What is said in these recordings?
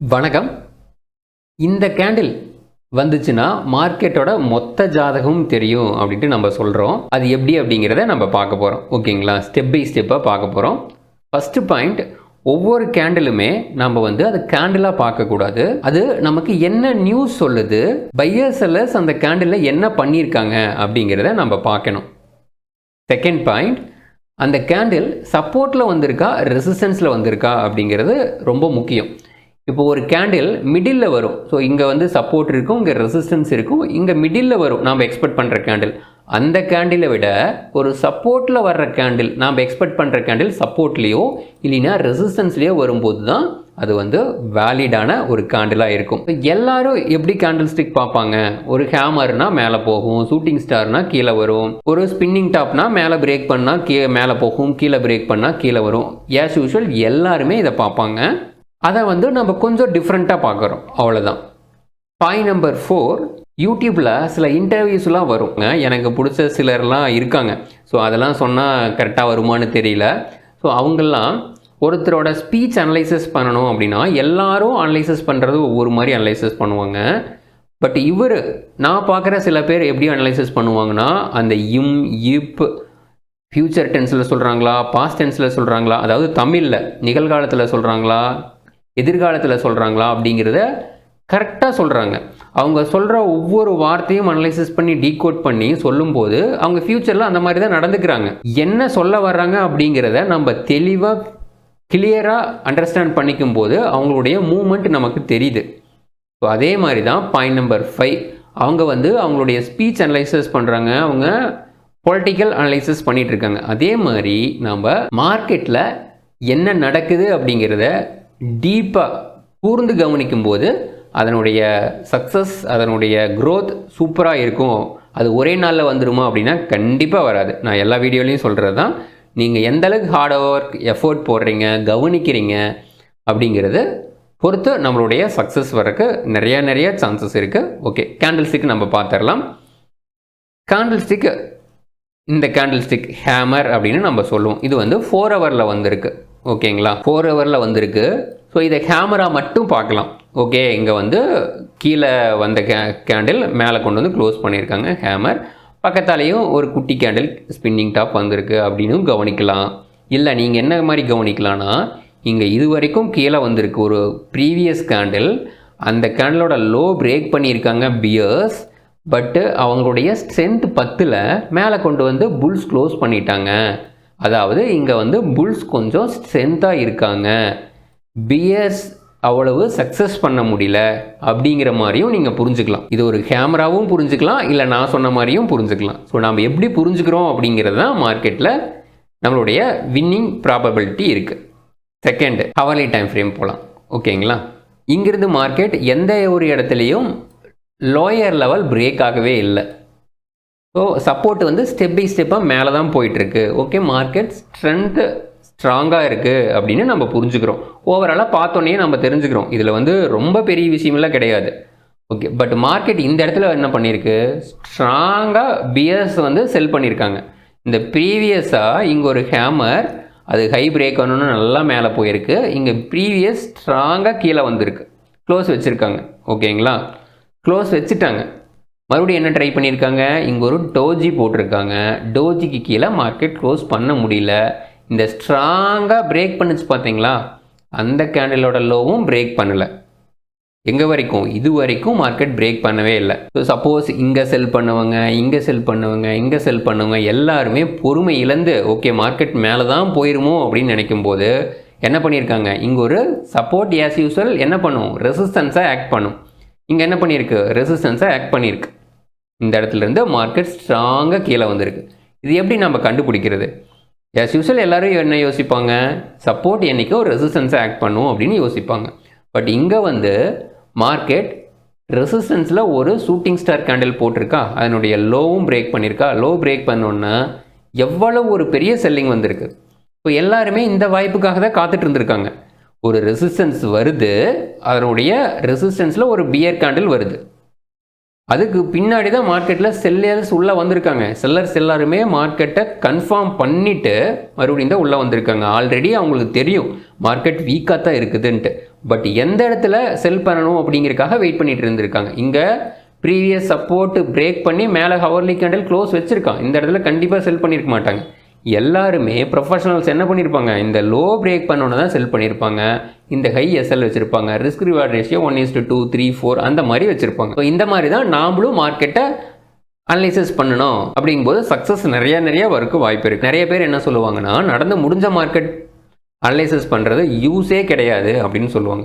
வணக்கம். இந்த கேண்டில் வந்துச்சுன்னா மார்க்கெட்டோட மொத்த ஜாதகமும் தெரியும் அப்படின்ட்டு நம்ம சொல்கிறோம். அது எப்படி அப்படிங்கிறத நம்ம பார்க்க போகிறோம். ஓகேங்களா? ஸ்டெப் பை ஸ்டெப்பாக பார்க்க போகிறோம். ஃபஸ்ட்டு பாயிண்ட், ஒவ்வொரு கேண்டிலுமே நம்ம அது கேண்டிலாக பார்க்கக்கூடாது. அது நமக்கு என்ன நியூஸ் சொல்லுது, பையர் செல்லர்ஸ் அந்த கேண்டிலில் என்ன பண்ணியிருக்காங்க அப்படிங்கிறத நம்ம பார்க்கணும். செகண்ட் பாயிண்ட், அந்த கேண்டில் சப்போர்ட்டில் வந்திருக்கா ரெசிஸ்டன்ஸில் வந்திருக்கா அப்படிங்கிறது ரொம்ப முக்கியம். இப்போ ஒரு கேண்டில் மிடில் வரும். ஸோ இங்கே சப்போர்ட் இருக்கும், இங்கே ரெசிஸ்டன்ஸ் இருக்கும், இங்கே மிடில் வரும் நாம் எக்ஸ்பெக்ட் பண்ணுற கேண்டில். அந்த கேண்டிலை விட ஒரு சப்போர்ட்டில் வர்ற கேண்டில், நாம் எக்ஸ்பெக்ட் பண்ணுற கேண்டில் சப்போர்ட்லேயோ இல்லைன்னா ரெசிஸ்டன்ஸ்லேயோ வரும்போது தான் அது வேலிடான ஒரு கேண்டிலாக இருக்கும். எல்லாரும் எப்படி கேண்டில் ஸ்டிக் பார்ப்பாங்க? ஒரு ஹேமர்னா மேலே போகும், ஷூட்டிங் ஸ்டார்னா கீழே வரும், ஒரு ஸ்பின்னிங் டாப்னா மேலே பிரேக் பண்ணால் மேலே போகும், கீழே பிரேக் பண்ணால் கீழே வரும். ஆஸ் யூஷுவல் எல்லாருமே இதை பார்ப்பாங்க. அதை நம்ம கொஞ்சம் டிஃப்ரெண்ட்டாக பார்க்குறோம், அவ்வளோதான். பாயிண்ட் நம்பர் 4, யூடியூப்பில் சில இன்டர்வியூஸ்லாம் வருங்க. எனக்கு பிடிச்ச சிலர்லாம் இருக்காங்க. ஸோ அதெல்லாம் சொன்னால் கரெக்டாக வருமானு தெரியல. ஸோ அவங்கெல்லாம் ஒருத்தரோட ஸ்பீச் அனலைசிஸ் பண்ணணும் அப்படின்னா எல்லாரும் அனலைசிஸ் பண்ணுறது ஒவ்வொரு மாதிரி அனலைசிஸ் பண்ணுவாங்க. பட் நான் பார்க்குற சில பேர் எப்படி அனலைசிஸ் பண்ணுவாங்கன்னா, அந்த இப் ஃப்யூச்சர் டென்ஸில் சொல்கிறாங்களா, பாஸ்ட் டென்ஸில் சொல்கிறாங்களா, அதாவது தமிழில் நிகழ்காலத்தில் சொல்கிறாங்களா, எதிர்காலத்தில் சொல்கிறாங்களா அப்படிங்கிறத கரெக்டாக சொல்கிறாங்க. அவங்க சொல்கிற ஒவ்வொரு வார்த்தையும் அனலைசிஸ் பண்ணி டீகோட் பண்ணி சொல்லும்போது அவங்க ஃப்யூச்சரில் அந்த மாதிரி தான் நடந்துக்கிறாங்க. என்ன சொல்ல வர்றாங்க அப்படிங்கிறத நம்ம தெளிவாக கிளியராக அண்டர்ஸ்டாண்ட் பண்ணிக்கும் போது அவங்களுடைய மூமெண்ட் நமக்கு தெரியுது. ஸோ அதே மாதிரி தான் பாயிண்ட் நம்பர் 5, அவங்க அவங்களுடைய ஸ்பீச் அனலைசிஸ் பண்ணுறாங்க, அவங்க பொலிட்டிக்கல் அனலைசிஸ் பண்ணிகிட்டு இருக்காங்க. அதே மாதிரி நம்ம மார்க்கெட்டில் என்ன நடக்குது அப்படிங்கிறத டீப்பாக கூர்ந்து கவனிக்கும் போது அதனுடைய சக்ஸஸ், அதனுடைய க்ரோத் சூப்பராக இருக்கும். அது ஒரே நாளில் வந்துடுமா அப்படின்னா கண்டிப்பாக வராது. நான் எல்லா வீடியோலையும் சொல்கிறது தான். நீங்கள் எந்தளவுக்கு ஹார்ட் ஒர்க் எஃபோர்ட் போடுறீங்க, கவனிக்கிறீங்க அப்படிங்கிறது பொறுத்து நம்மளுடைய சக்ஸஸ் வரக்கு நிறைய சான்சஸ் இருக்குது. ஓகே, கேண்டில் ஸ்டிக் நம்ம பார்த்துடலாம். கேண்டில் ஸ்டிக், இந்த கேண்டில் ஸ்டிக் ஹேமர் அப்படின்னு நம்ம சொல்லுவோம். இது 4 ஹவரில் வந்திருக்கு. ஓகேங்களா? 4 ஹவரில் வந்திருக்கு. ஸோ இதை ஹேமராக மட்டும் பார்க்கலாம். ஓகே, இங்கே கீழே வந்த கேண்டில் மேலே கொண்டு க்ளோஸ் பண்ணியிருக்காங்க ஹேமர். பக்கத்தாலேயும் ஒரு குட்டி கேண்டில் ஸ்பின்னிங் டாப் வந்திருக்கு அப்படின்னு கவனிக்கலாம். இல்லை நீங்கள் என்ன மாதிரி கவனிக்கலான்னா, இங்கே இது வரைக்கும் கீழே வந்திருக்கு ஒரு ப்ரீவியஸ் கேண்டில். அந்த கேண்டிலோட லோ பிரேக் பண்ணியிருக்காங்க பியர்ஸ். பட்டு அவங்களுடைய ஸ்ட்ரென்த் 10ல் மேலே கொண்டு புல்ஸ் க்ளோஸ் பண்ணிட்டாங்க. அதாவது இங்கே புல்ஸ் கொஞ்சம் ஸ்ட்ரென்த்தாக இருக்காங்க, பியர்ஸ் அவ்வளவு சக்ஸஸ் பண்ண முடியல அப்படிங்கிற மாதிரியும் நீங்கள் புரிஞ்சுக்கலாம். இது ஒரு கேமராவும் புரிஞ்சுக்கலாம், இல்லை நான் சொன்ன மாதிரியும் புரிஞ்சுக்கலாம். ஸோ நம்ம எப்படி புரிஞ்சுக்கிறோம் அப்படிங்கிறது தான் மார்க்கெட்டில் நம்மளுடைய வின்னிங் ப்ராபபிலிட்டி இருக்குது. செகண்ட், ஹவர்லி டைம் ஃப்ரேம் போகலாம். ஓகேங்களா? இங்கிருந்து மார்க்கெட் எந்த ஒரு இடத்துலையும் லோயர் லெவல் பிரேக் ஆகவே இல்லை. ஸோ சப்போர்ட் ஸ்டெப் பை ஸ்டெப்பாக மேலே தான் போயிட்டுருக்கு. ஓகே, மார்க்கெட் ஸ்ட்ரென்த்து ஸ்ட்ராங்காக இருக்குது அப்படின்னு நம்ம புரிஞ்சுக்கிறோம். ஓவராலாக பார்த்தோன்னே நம்ம தெரிஞ்சுக்கிறோம். இதில் ரொம்ப பெரிய விஷயமெல்லாம் கிடையாது. ஓகே, பட் மார்க்கெட் இந்த இடத்துல என்ன பண்ணியிருக்கு, ஸ்ட்ராங்காக பியர்ஸ் செல் பண்ணியிருக்காங்க. இந்த ப்ரீவியஸாக இங்கே ஒரு ஹேமர், அது ஹை பிரேக் ஆகணுன்னு நல்லா மேலே போயிருக்கு. இங்கே ப்ரீவியஸ் ஸ்ட்ராங்காக கீழே வந்திருக்கு, க்ளோஸ் வச்சுருக்காங்க. ஓகேங்களா? க்ளோஸ் வச்சுட்டாங்க. மறுபடியும் என்ன ட்ரை பண்ணியிருக்காங்க, இங்கே ஒரு டோஜி போட்டிருக்காங்க. டோஜிக்கு கீழே மார்க்கெட் க்ளோஸ் பண்ண முடியல. இந்த ஸ்ட்ராங்காக பிரேக் பண்ணுச்சு பார்த்தீங்களா, அந்த கேண்டிலோட லோவும் பிரேக் பண்ணலை. எங்கே வரைக்கும், இது வரைக்கும் மார்க்கெட் பிரேக் பண்ணவே இல்லை. ஸோ சப்போஸ் இங்கே செல் பண்ணுவாங்க, இங்கே செல் பண்ணுவாங்க, இங்கே செல் பண்ணுவாங்க, எல்லாருமே பொறுமை இழந்து ஓகே மார்க்கெட் மேலே தான் போயிருமோ அப்படின்னு நினைக்கும் போது என்ன பண்ணியிருக்காங்க, இங்கே ஒரு சப்போர்ட் ஆஸ் யூஸ்வல் என்ன பண்ணும், ரெசிஸ்டன்ஸாக ஆக்ட் பண்ணும். இங்கே என்ன பண்ணியிருக்கு, ரெசிஸ்டன்ஸாக ஆக்ட் பண்ணியிருக்கு. இந்த இடத்துலேருந்து மார்க்கெட் ஸ்ட்ராங்காக கீழே வந்திருக்கு. இது எப்படி நம்ம கண்டுபிடிக்கிறது? ஆஸ் யூஸ்வல் எல்லோரும் என்ன யோசிப்பாங்க, சப்போர்ட் என்றைக்கோ ரெசிஸ்டன்ஸை ஆக்ட் பண்ணும் அப்படின்னு யோசிப்பாங்க. பட் இங்கே மார்க்கெட் ரெசிஸ்டன்ஸில் ஒரு ஷூட்டிங் ஸ்டார் கேண்டில் போட்டிருக்கா, அதனுடைய லோவும் பிரேக் பண்ணியிருக்கா. லோ பிரேக் பண்ணோன்னா எவ்வளோ ஒரு பெரிய செல்லிங் வந்திருக்கு. ஸோ எல்லாருமே இந்த வாய்ப்புக்காக தான் காத்துட்டு இருந்திருக்காங்க. ஒரு ரெசிஸ்டன்ஸ் வருது, அதனுடைய ரெசிஸ்டன்ஸில் ஒரு பியர் கேண்டில் வருது, அதுக்கு பின்னாடி தான் மார்க்கெட்டில் செல்லர்ஸ் உள்ளே வந்திருக்காங்க. செல்லர்ஸ் எல்லாருமே மார்க்கெட்டை கன்ஃபார்ம் பண்ணிவிட்டு மறுபடியும் தான் உள்ளே வந்திருக்காங்க. ஆல்ரெடி அவங்களுக்கு தெரியும் மார்க்கெட் வீக்காக தான் இருக்குதுன்ட்டு. பட் எந்த இடத்துல செல் பண்ணணும் அப்படிங்கிறதுக்காக வெயிட் பண்ணிட்டு இருந்திருக்காங்க. இங்கே ப்ரீவியஸ் சப்போர்ட்டு பிரேக் பண்ணி மேலே ஹவர்லி கேண்டில் க்ளோஸ் வச்சுருக்கான். இந்த இடத்துல கண்டிப்பாக செல் பண்ணியிருக்க மாட்டாங்க. எல்லாருமே ப்ரொஃபஷனல்ஸ் என்ன பண்ணியிருப்பாங்க, இந்த லோ பிரேக் பண்ணோன்னு தான் செல் பண்ணியிருப்பாங்க. இந்த ஹை எஸ்எல் வச்சுருப்பாங்க. ரிஸ்க் ரிவார்ட் ரேஷியோ 1:2, 3, 4 அந்த மாதிரி வச்சுருப்பாங்க. ஸோ இந்த மாதிரி தான் நாமளும் மார்க்கெட்டை அனலைசிஸ் பண்ணணும். அப்படிங்கும்போது சக்ஸஸ் நிறைய வரக்கு வாய்ப்பு இருக்குது. நிறைய பேர் என்ன சொல்லுவாங்கன்னா, நடந்து முடிஞ்ச மார்க்கெட் அனலைசிஸ் பண்ணுறது யூஸே கிடையாது அப்படின்னு சொல்லுவாங்க.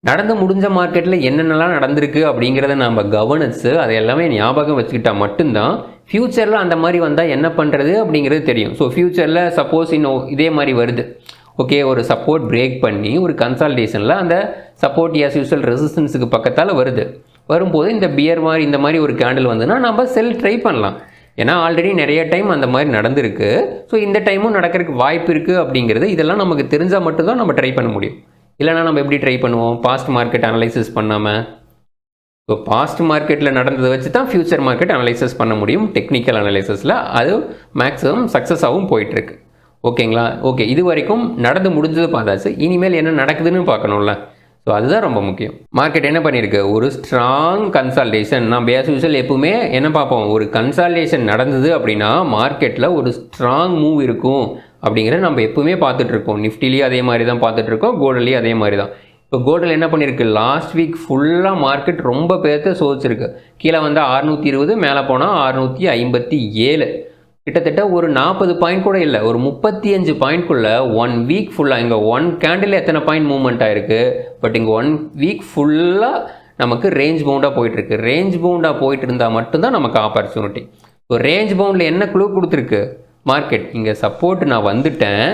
நடந்து முடிஞ்ச மார்க்கெட்டில் என்னென்னலாம் நடந்திருக்கு அப்படிங்கிறத நம்ம கவனித்து அதை எல்லாமே ஞாபகம் வச்சுக்கிட்டால் மட்டும்தான் ஃப்யூச்சரில் அந்த மாதிரி வந்தால் என்ன பண்ணுறது அப்படிங்கிறது தெரியும். ஸோ ஃப்யூச்சரில் சப்போஸ் இன்னும் இதே மாதிரி வருது, ஓகே, ஒரு சப்போர்ட் பிரேக் பண்ணி ஒரு கன்சால்டேஷனில் அந்த சப்போர்ட் ஆஸ் யூசுவல் ரெசிஸ்டன்ஸுக்கு பக்கத்தால் வரும்போது இந்த பியர் மாதிரி இந்த மாதிரி ஒரு கேண்டில் வந்துன்னா நம்ம செல் ட்ரை பண்ணலாம். ஏன்னா ஆல்ரெடி நிறைய டைம் அந்த மாதிரி நடந்திருக்கு. ஸோ இந்த டைமும் நடக்கிறதுக்கு வாய்ப்பு இருக்குது அப்படிங்கிறது இதெல்லாம் நமக்கு தெரிஞ்சால் மட்டும்தான் நம்ம ட்ரை பண்ண முடியும். இல்லைனா நம்ம எப்படி ட்ரை பண்ணுவோம், பாஸ்ட் மார்க்கெட் அனலைசிஸ் பண்ணாமல். ஸோ பாஸ்ட் மார்க்கெட்டில் நடந்ததை வச்சு தான் ஃப்யூச்சர் மார்க்கெட் அனலைசிஸ் பண்ண முடியும். டெக்னிக்கல் அனலைசிஸில் அது மேக்ஸிமம் சக்ஸஸாகவும் போயிட்டுருக்கு. ஓகேங்களா? ஓகே, இது வரைக்கும் நடந்து முடிஞ்சது பார்த்தாச்சு. இனிமேல் என்ன நடக்குதுன்னு பார்க்கணும்ல. ஸோ அதுதான் ரொம்ப முக்கியம். மார்க்கெட் என்ன பண்ணியிருக்கு, ஒரு ஸ்ட்ராங் கன்சால்டேஷன். நம்ம ஆஸ் யூசுவல் எப்பவுமே என்ன பார்ப்போம், ஒரு கன்சால்டேஷன் நடந்தது அப்படின்னா மார்க்கெட்டில் ஒரு ஸ்ட்ராங் மூவ் இருக்கும் அப்படிங்கிறத நம்ம எப்பவுமே பார்த்துட்ருக்கோம். நிஃப்டிலேயும் அதே மாதிரி தான் பார்த்துட்ருக்கோம், கோல்டுலேயும் அதே மாதிரி தான். இப்போ கோல்டில் என்ன பண்ணியிருக்கு, லாஸ்ட் வீக் ஃபுல்லாக மார்க்கெட் ரொம்ப பேர்த்த சோதிச்சிருக்கு. கீழே வந்து 620, மேலே போனால் 657, கிட்டத்தட்ட ஒரு 40 பாயிண்ட் கூட இல்லை, ஒரு 35 பாயிண்ட்குள்ளே 1 வீக் ஃபுல்லாக. இங்கே 1 கேண்டில் எத்தனை பாயிண்ட் மூவ்மெண்ட் ஆகிருக்கு, பட் இங்கே 1 வீக் ஃபுல்லாக நமக்கு ரேஞ்ச் பவுண்டாக போயிட்டுருக்கு. ரேஞ்ச் பவுண்டாக போயிட்டு இருந்தால் மட்டும்தான் நமக்கு ஆப்பர்ச்சுனிட்டி. ஸோ ரேஞ்ச் பவுண்டில் என்ன க்ளூ கொடுத்துருக்கு மார்க்கெட், இங்கே சப்போர்ட் நான் வந்துட்டேன்,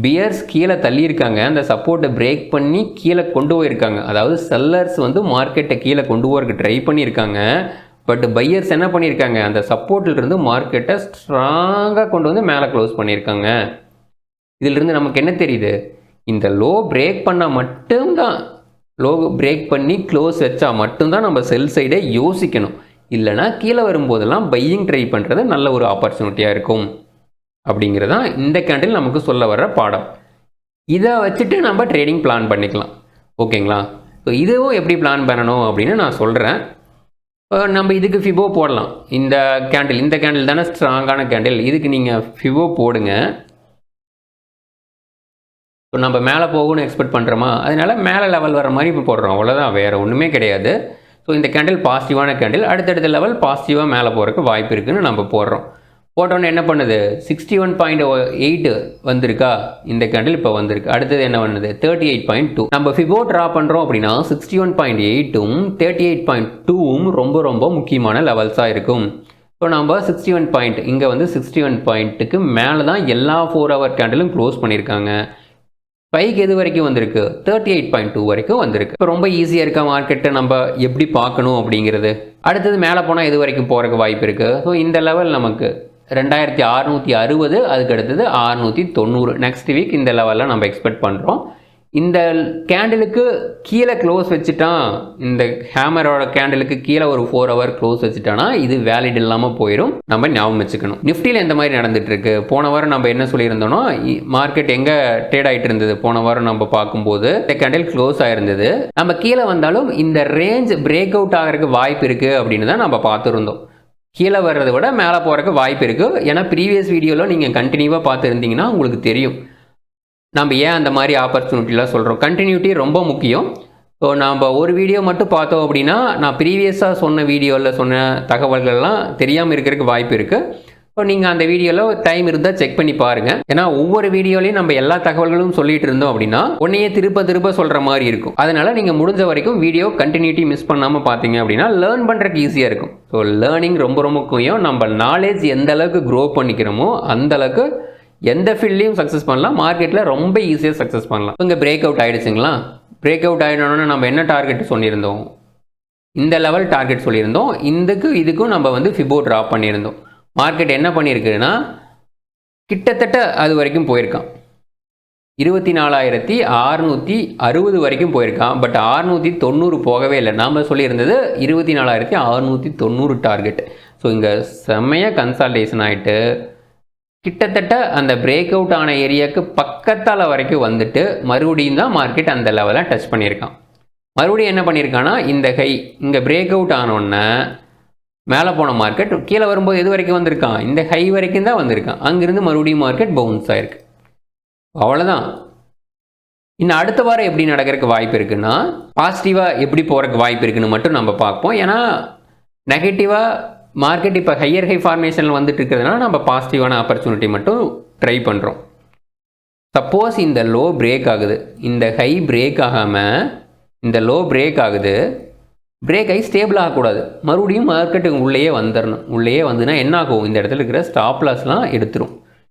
பியர்ஸ் கீழே தள்ளியிருக்காங்க, அந்த சப்போர்ட்டை பிரேக் பண்ணி கீழே கொண்டு போயிருக்காங்க. அதாவது செல்லர்ஸ் வந்து மார்க்கெட்டை கீழே கொண்டு போகிறதுக்கு ட்ரை பண்ணியிருக்காங்க. பட் பையர்ஸ் என்ன பண்ணியிருக்காங்க, அந்த சப்போர்ட்டிலிருந்து மார்க்கெட்டை ஸ்ட்ராங்காக கொண்டு வந்து மேலே க்ளோஸ் பண்ணியிருக்காங்க. இதிலிருந்து நமக்கு என்ன தெரியுது, இந்த லோ பிரேக் பண்ணால் மட்டும்தான், லோ பிரேக் பண்ணி க்ளோஸ் வச்சா மட்டும்தான் நம்ம செல் சைடை யோசிக்கணும். இல்லைனா கீழே வரும்போதெல்லாம் பையிங் ட்ரை பண்ணுறது நல்ல ஒரு ஆப்பர்ச்சுனிட்டியாக இருக்கும். அப்படிங்கிறது தான் இந்த கேண்டில் நமக்கு சொல்ல வர்ற பாடம். இதை வச்சுட்டு நம்ம ட்ரேடிங் பிளான் பண்ணிக்கலாம். ஓகேங்களா? ஸோ இதுவும் எப்படி பிளான் பண்ணணும் அப்படின்னு நான் சொல்கிறேன். நம்ம இதுக்கு ஃபிபோ போடலாம். இந்த கேண்டில் தானே ஸ்ட்ராங்கான கேண்டில், இதுக்கு நீங்கள் ஃபிபோ போடுங்க. ஸோ நம்ம மேலே போகணும்னு எக்ஸ்பெக்ட் பண்ணுறோமா, அதனால மேலே லெவல் வர மாதிரி இப்போ போடுறோம், அவ்வளோதான், வேறு ஒன்றுமே கிடையாது. ஸோ இந்த கேண்டில் பாசிட்டிவான கேண்டில், அடுத்தடுத்த லெவல் பாசிட்டிவாக மேலே போகிறதுக்கு வாய்ப்பு இருக்குதுன்னு நம்ம போடுறோம். போட்டோன்னு என்ன பண்ணுது, 61.8 வந்திருக்கா, இந்த கேண்டில் இப்போ வந்திருக்கு. அடுத்தது என்ன பண்ணுது, 38.2. நம்ம ஃபிபோ ட்ரா பண்ணுறோம் அப்படின்னா 61.8ம் 38.2ம் ரொம்ப ரொம்ப முக்கியமான லெவல்ஸாக இருக்கும். இப்போ நம்ம 61 பாயிண்ட், இங்கே வந்து 61 பாயிண்ட்டுக்கு மேலே தான் எல்லா 4 ஹவர் கேண்டிலும் க்ளோஸ் பண்ணியிருக்காங்க. ஸ்பைக் எது வரைக்கும் வந்திருக்கு, 38.2 வரைக்கும் வந்திருக்கு. இப்போ ரொம்ப ஈஸியாக இருக்கா மார்க்கெட்டை நம்ம எப்படி பார்க்கணும் அப்படிங்கிறது. அடுத்தது மேலே போனால் எது வரைக்கும் போகிறதுக்கு வாய்ப்பு இருக்குது. ஸோ இந்த லெவல் நமக்கு 2660, அதுக்கு அடுத்தது 690. நெக்ஸ்ட் வீக் இந்த லெவலில் நம்ம எக்ஸ்பெக்ட் பண்ணுறோம். இந்த கேண்டிலுக்கு கீழே க்ளோஸ் வச்சுட்டான், இந்த ஹேமரோட கேண்டிலுக்கு கீழே ஒரு 4 ஹவர் க்ளோஸ் வச்சுட்டானா இது வேலிட் இல்லாமல் போயிடும். நம்ம ஞாபகம் வச்சுக்கணும். நிஃப்டியில் எந்த மாதிரி நடந்துட்டு இருக்கு, போன வாரம் நம்ம என்ன சொல்லியிருந்தோம்னா, மார்க்கெட் எங்கே ட்ரேட் ஆகிட்டு இருந்தது, போன வாரம் நம்ம பார்க்கும்போது இந்த கேண்டில் க்ளோஸ் ஆயிருந்தது. நம்ம கீழே வந்தாலும் இந்த ரேஞ்ச் பிரேக் அவுட் ஆகிறதுக்கு வாய்ப்பு இருக்குது அப்படின்னு தான் நம்ம பார்த்துருந்தோம். கீழே வர்றதை விட மேலே போகிறதுக்கு வாய்ப்பு இருக்குது. ஏன்னா ப்ரீவியஸ் வீடியோவில் நீங்கள் கண்டினியூவாக பார்த்துருந்தீங்கன்னா உங்களுக்கு தெரியும் நம்ம ஏன் அந்த மாதிரி ஆப்பர்ச்சுனிட்டிலாம் சொல்கிறோம். கண்டினியூட்டி ரொம்ப முக்கியம். ஸோ நம்ம ஒரு வீடியோ மட்டும் பார்த்தோம் அப்படின்னா நான் ப்ரீவியஸாக சொன்ன வீடியோவில் சொன்ன தகவல்கள்லாம் தெரியாமல் இருக்கிறதுக்கு வாய்ப்பு இருக்குது. ஸோ நீங்கள் அந்த வீடியோவில் டைம் இருந்தால் செக் பண்ணி பாருங்கள். ஏன்னா ஒவ்வொரு வீடியோலையும் நம்ம எல்லா தகவல்களும் சொல்லிட்டு இருந்தோம் அப்படின்னா உன்னையே திருப்ப சொல்கிற மாதிரி இருக்கும். அதனால் நீங்கள் முடிஞ்ச வரைக்கும் வீடியோ கண்டினியூட்டி மிஸ் பண்ணாமல் பார்த்தீங்க அப்படின்னா லேர்ன் பண்ணுறதுக்கு ஈஸியாக இருக்கும். ஸோ லேர்னிங் ரொம்ப ரொம்ப முக்கியம். நம்ம நாலேஜ் எந்த அளவுக்கு க்ரோ பண்ணிக்கிறோமோ அந்த அளவுக்கு எந்த ஃபீல்ட்லையும் சக்ஸஸ் பண்ணலாம், மார்க்கெட்டில் ரொம்ப ஈஸியாக சக்ஸஸ் பண்ணலாம். இங்கே பிரேக் அவுட் ஆகிடுச்சுங்களா, பிரேக் அவுட் ஆகிடணும்னு நம்ம என்ன டார்கெட் சொல்லியிருந்தோம், இந்த லெவல் டார்கெட் சொல்லியிருந்தோம். இதுக்கும் நம்ம வந்து ஃபிபோ ட்ராப் பண்ணியிருந்தோம். மார்க்கெட் என்ன பண்ணியிருக்குன்னா கிட்டத்தட்ட அது வரைக்கும் போயிருக்கான், 24,660 வரைக்கும் போயிருக்கான். பட் 690 போகவே இல்லை. நாம் சொல்லியிருந்தது 24,690 டார்கெட். ஸோ இங்கே செம்மையாக கன்சால்டேஷன் ஆகிட்டு கிட்டத்தட்ட அந்த பிரேக் அவுட் ஆன ஏரியாவுக்கு பக்கத்தால் வரைக்கும் வந்துட்டு மறுபடியும் தான் மார்க்கெட் அந்த லெவலை டச் பண்ணியிருக்கான். மறுபடியும் என்ன பண்ணியிருக்கான்னா இந்த ஹை இங்கே பிரேக் அவுட் ஆனோடனே மேலே போன மார்க்கெட் கீழே வரும்போது எது வரைக்கும் வந்திருக்கான், இந்த ஹை வரைக்கும் தான் வந்திருக்கான். அங்கேருந்து மறுபடியும் மார்க்கெட் பவுன்ஸ் ஆயிருக்கு. அவ்வளோதான். இன்னும் அடுத்த வாரம் எப்படி நடக்கிறதுக்கு வாய்ப்பு இருக்குன்னா பாசிட்டிவாக எப்படி போகிறதுக்கு வாய்ப்பு இருக்குன்னு மட்டும் நம்ம பார்ப்போம். ஏன்னா நெகட்டிவாக மார்க்கெட் இப்போ ஹையர் ஹை ஃபார்மேஷனில் வந்துட்டு இருக்கிறதுனால நம்ம பாசிட்டிவான ஆப்பர்ச்சுனிட்டி மட்டும் ட்ரை பண்ணுறோம். சப்போஸ் இந்த லோ பிரேக் ஆகுது, இந்த ஹை பிரேக் ஆகாமல் இந்த லோ பிரேக் ஆகுது, பிரேக் ஆகி ஸ்டேபிள் ஆகக்கூடாது, மறுபடியும் மார்க்கெட்டுக்கு உள்ளேயே வந்துடணும். உள்ளேயே வந்துன்னா என்ன ஆகும், இந்த இடத்துல இருக்கிற ஸ்டாப் லாஸ்லாம்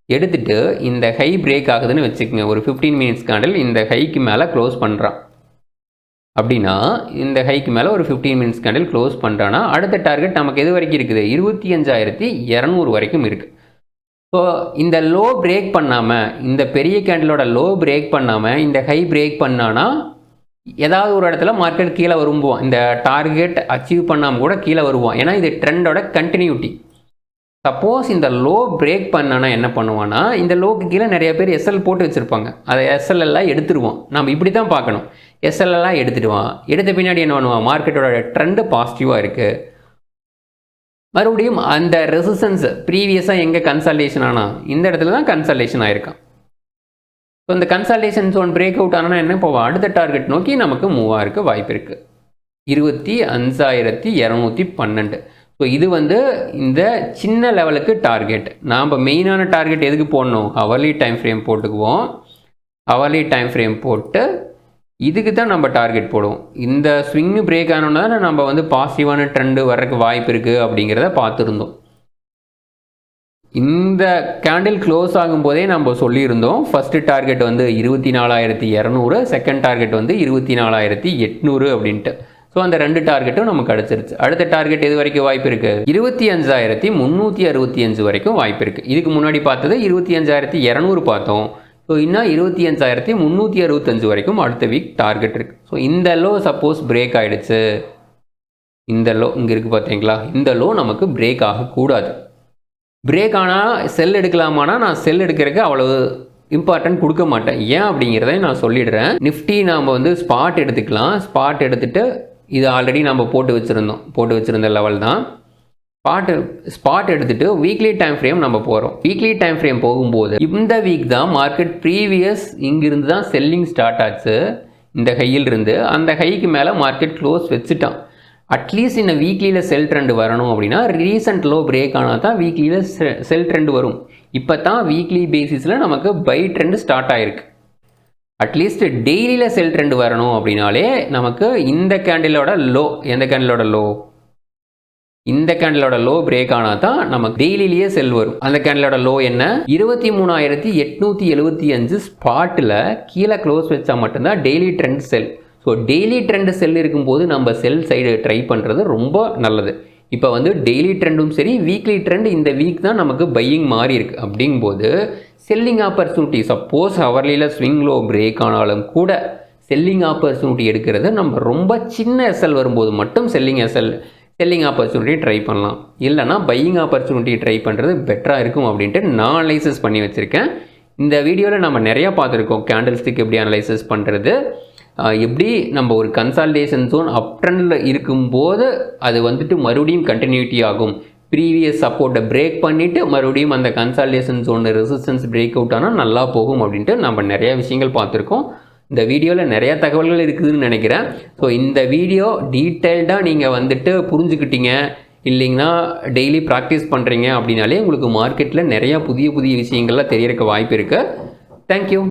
எடுத்துட்டு இந்த ஹை பிரேக் ஆகுதுன்னு வச்சுக்கோங்க. ஒரு 15 மினிட்ஸ் கேண்டில் இந்த ஹைக்கு மேலே க்ளோஸ் பண்ணுறான் அப்படின்னா, இந்த ஹைக்கு மேலே ஒரு 15 மினிட்ஸ் கேண்டில் க்ளோஸ் பண்ணுறான்னா அடுத்த டார்கெட் நமக்கு எது வரைக்கும் இருக்குது, 25,200 வரைக்கும் இருக்குது. ஸோ இந்த லோ பிரேக் பண்ணாமல், இந்த பெரிய கேண்டிலோட லோ பிரேக் பண்ணாமல் இந்த ஹை பிரேக் பண்ணான்னா ஏதாவது ஒரு இடத்துல மார்க்கெட் கீழே வரும்போம். இந்த டார்கெட் அச்சீவ் பண்ணாமல் கூட கீழே வருவோம். ஏன்னா இது ட்ரெண்டோட கண்டினியூட்டி. சப்போஸ் இந்த லோ பிரேக் பண்ணானா என்ன பண்ணுவான்னா, இந்த லோக்கு கீழே நிறைய பேர் எஸ்எல் போட்டு வச்சுருப்பாங்க. அதை எஸ்எல் எல்லாம் எடுத்துருவோம். நம்ம இப்படி தான் பார்க்கணும். எஸ்எல் எல்லாம் எடுத்துடுவான். எடுத்த பின்னாடி என்ன பண்ணுவான், மார்க்கெட்டோட ட்ரெண்டு பாசிட்டிவாக இருக்குது. மறுபடியும் அந்த ரெசிஸ்டன்ஸ் ப்ரீவியஸாக எங்கே கன்சல்டேஷன் ஆனால் இந்த இடத்துல தான் கன்சல்டேஷன் ஆகிருக்கான். ஸோ இந்த கன்சல்டேஷன் ஜோன் பிரேக் அவுட் ஆனால் என்ன போவோம், அடுத்த டார்கெட் நோக்கி நமக்கு மூவ் ஆகிறதுக்கு வாய்ப்பு இருக்குது. 25,212. ஸோ இது இந்த சின்ன லெவலுக்கு டார்கெட். நாம் மெயினான டார்கெட் எதுக்கு போடணும், ஹவர்லி டைம் ஃப்ரேம் போட்டுக்குவோம். ஹவர்லி டைம் ஃப்ரேம் போட்டு இதுக்கு தான் நம்ம டார்கெட் போடுவோம். இந்த ஸ்விங்கு பிரேக் ஆனோன்னா தான் நம்ம பாசிட்டிவான ட்ரெண்டு வர்றதுக்கு வாய்ப்பு இருக்குது அப்படிங்கிறத பார்த்துருந்தோம். இந்த கேண்டில் க்ளோஸ் ஆகும்போதே நம்ம சொல்லியிருந்தோம், ஃபஸ்ட்டு டார்கெட் 24,200, செகண்ட் டார்கெட் 24,800 அப்படின்ட்டு. ஸோ அந்த 2 டார்கெட்டும் நமக்கு கிடச்சிருச்சு. அடுத்த டார்கெட் எது வரைக்கும் வாய்ப்பு இருக்குது, 25,365 வரைக்கும் வாய்ப்பு இருக்குது. இதுக்கு முன்னாடி பார்த்தது 25,200 பார்த்தோம். ஸோ இன்னும் 25,365 வரைக்கும் அடுத்த வீக் டார்கெட் இருக்குது. ஸோ இந்த லோ சப்போஸ் பிரேக் ஆகிடுச்சு, இந்த லோ இங்கே இருக்குது பார்த்தீங்களா, இந்த லோ நமக்கு பிரேக் ஆகக்கூடாது. பிரேக் ஆனால் செல் எடுக்கலாமானா நான் செல் எடுக்கிறதுக்கு அவ்வளவு இம்பார்ட்டன்ட் கொடுக்க மாட்டேன். ஏன் அப்படிங்கிறத நான் சொல்லிடுறேன். நிஃப்டி நாம் ஸ்பாட் எடுத்துக்கலாம். ஸ்பாட் எடுத்துகிட்டு இது ஆல்ரெடி நம்ம போட்டு வச்சுருந்த லெவல் தான். ஸ்பாட் எடுத்துகிட்டு வீக்லி டைம் ஃப்ரேம் நம்ம போகிறோம். வீக்லி டைம் ஃப்ரேம் போகும்போது இந்த வீக் தான் மார்க்கெட் ப்ரீவியஸ் இங்கிருந்து தான் செல்லிங் ஸ்டார்ட் ஆச்சு. இந்த ஹையிலிருந்து அந்த ஹைக்கு மேலே மார்க்கெட் க்ளோஸ் வச்சுட்டான். அட்லீஸ்ட் இந்த வீக்லியில் செல் ட்ரெண்ட் வரணும் அப்படின்னா ரீசன்ட் லோ பிரேக் ஆனால் தான் வீக்லியில் செல் ட்ரெண்ட் வரும். இப்போ தான் வீக்லி பேசிஸில் நமக்கு பை ட்ரெண்ட் ஸ்டார்ட் ஆகிருக்கு. அட்லீஸ்ட் டெய்லியில் செல் ட்ரெண்ட் வரணும் அப்படின்னாலே நமக்கு இந்த கேண்டிலோட லோ, எந்த கேண்டிலோட லோ, இந்த கேண்டிலோட லோ பிரேக் ஆனால் தான் நமக்கு டெய்லிலேயே செல் வரும். அந்த கேண்டிலோட லோ என்ன, 23,875 ஸ்பாட்டில் கீழே க்ளோஸ் வச்சா மட்டும்தான் daily trend sell. So daily trend sell இருக்கும்போது நம்ம செல் சைடு ட்ரை பண்ணுறது ரொம்ப நல்லது. இப்போ டெய்லி ட்ரெண்டும் சரி, வீக்லி ட்ரெண்ட் இந்த வீக் தான் நமக்கு பையிங் மாறி இருக்குது. அப்படிங்கும்போது செல்லிங் ஆப்பர்ச்சுனிட்டி, சப்போஸ் ஹவர்லியில் ஸ்விங் லோ பிரேக் ஆனாலும் கூட செல்லிங் ஆப்பர்ச்சுனிட்டி எடுக்கிறது நம்ம ரொம்ப சின்ன எஸ்எல் வரும்போது மட்டும் செல்லிங் ஆப்பர்ச்சுனிட்டி ட்ரை பண்ணலாம். இல்லைனா பையிங் ஆப்பர்ச்சுனிட்டி ட்ரை பண்ணுறது பெட்டராக இருக்கும் அப்படின்ட்டு நான் அனலைசிஸ் பண்ணி வச்சுருக்கேன். இந்த வீடியோவில் நம்ம நிறையா பார்த்துருக்கோம், கேண்டில் ஸ்டிக் எப்படி அனலைசிஸ் பண்ணுறது, எப்படி நம்ம ஒரு கன்சால்டேஷன் ஜோன் அப் ட்ரெண்டில் இருக்கும்போது அது மறுபடியும் கண்டினியூட்டி ஆகும், ப்ரீவியஸ் சப்போர்ட்டை பிரேக் பண்ணிவிட்டு மறுபடியும் அந்த consolidation zone resistance break out ஆனால் நல்லா போகும் அப்படின்ட்டு நம்ம நிறையா விஷயங்கள் பார்த்துருக்கோம். இந்த வீடியோவில் நிறையா தகவல்கள் இருக்குதுன்னு நினைக்கிறேன். ஸோ இந்த வீடியோ டீட்டெயில்டாக நீங்கள் புரிஞ்சுக்கிட்டீங்க இல்லைங்கன்னா டெய்லி ப்ராக்டிஸ் பண்ணுறீங்க அப்படின்னாலே உங்களுக்கு மார்க்கெட்டில் நிறையா புதிய விஷயங்கள்லாம் தெரியறதுக்கு வாய்ப்பு இருக்குது. தேங்க்யூ.